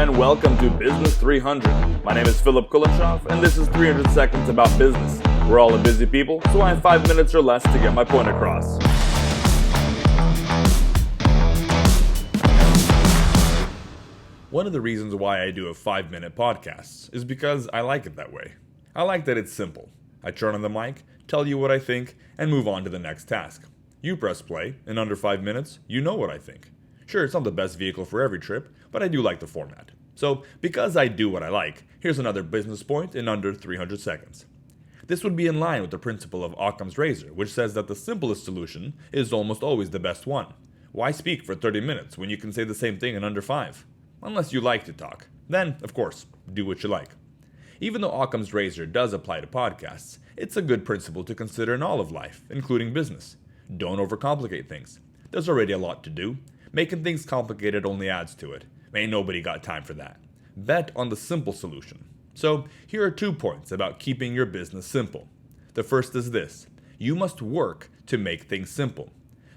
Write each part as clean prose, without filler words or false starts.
and welcome to Business 300. My name is Philip Kulenshoff, and this is 300 Seconds About Business. We're all a busy people, so I have 5 minutes or less to get my point across. One of the reasons why I do a 5-minute podcast is because I like it that way. I like that it's simple. I turn on the mic, tell you what I think, and move on to the next task. You press play, in under 5 minutes, you know what I think. Sure, it's not the best vehicle for every trip, but I do like the format. So, because I do what I like, here's another business point in under 300 seconds. This would be in line with the principle of Occam's razor, which says that the simplest solution is almost always the best one. Why speak for 30 minutes when you can say the same thing in under 5? Unless you like to talk. Then, of course, do what you like. Even though Occam's razor does apply to podcasts, it's a good principle to consider in all of life, including business. Don't overcomplicate things. There's already a lot to do. Making things complicated only adds to it. Ain't nobody got time for that. Bet on the simple solution. So, here are 2 points about keeping your business simple. The first is this: you must work to make things simple.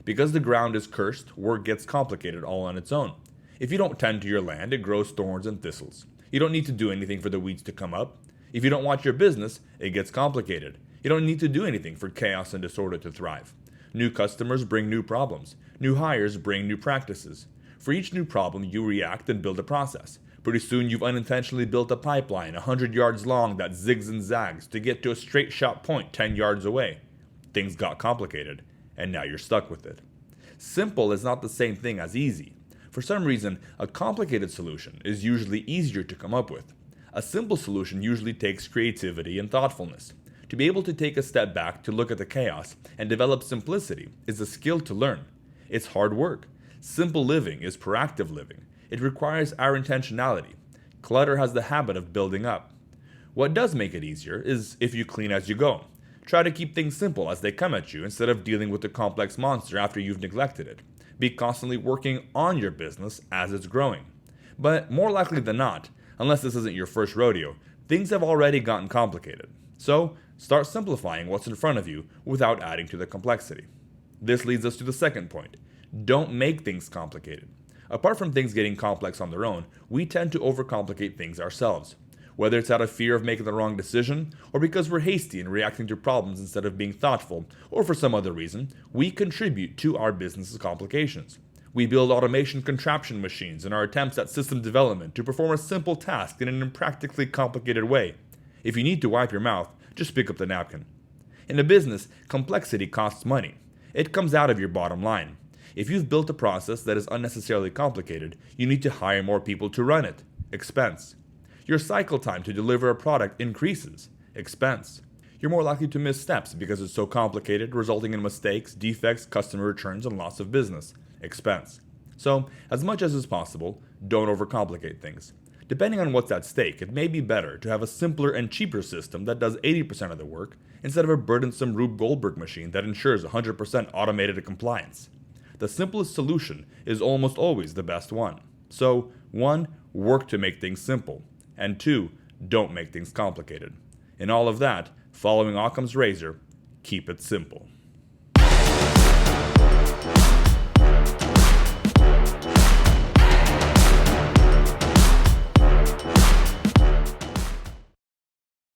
Because the ground is cursed, work gets complicated all on its own. If you don't tend to your land, it grows thorns and thistles. You don't need to do anything for the weeds to come up. If you don't watch your business, it gets complicated. You don't need to do anything for chaos and disorder to thrive. New customers bring new problems. New hires bring new practices. For each new problem, you react and build a process. Pretty soon, you've unintentionally built a pipeline 100 yards long that zigs and zags to get to a straight shot point 10 yards away. Things got complicated, and now you're stuck with it. Simple is not the same thing as easy. For some reason, a complicated solution is usually easier to come up with. A simple solution usually takes creativity and thoughtfulness. To be able to take a step back to look at the chaos and develop simplicity is a skill to learn. It's hard work. Simple living is proactive living. It requires our intentionality. Clutter has the habit of building up. What does make it easier is if you clean as you go. Try to keep things simple as they come at you instead of dealing with the complex monster after you've neglected it. Be constantly working on your business as it's growing. But more likely than not, unless this isn't your first rodeo, things have already gotten complicated. So, start simplifying what's in front of you without adding to the complexity. This leads us to the second point. Don't make things complicated. Apart from things getting complex on their own, we tend to overcomplicate things ourselves. Whether it's out of fear of making the wrong decision, or because we're hasty in reacting to problems instead of being thoughtful, or for some other reason, we contribute to our business's complications. We build automation contraption machines in our attempts at system development to perform a simple task in an impractically complicated way. If you need to wipe your mouth, just pick up the napkin. In a business, complexity costs money. It comes out of your bottom line. If you've built a process that is unnecessarily complicated, you need to hire more people to run it. Expense. Your cycle time to deliver a product increases. Expense. You're more likely to miss steps because it's so complicated, resulting in mistakes, defects, customer returns, and loss of business. Expense. So, as much as is possible, don't overcomplicate things. Depending on what's at stake, it may be better to have a simpler and cheaper system that does 80% of the work instead of a burdensome Rube Goldberg machine that ensures 100% automated compliance. The simplest solution is almost always the best one. So, 1. Work to make things simple. And 2. Don't make things complicated. In all of that, following Occam's razor, keep it simple.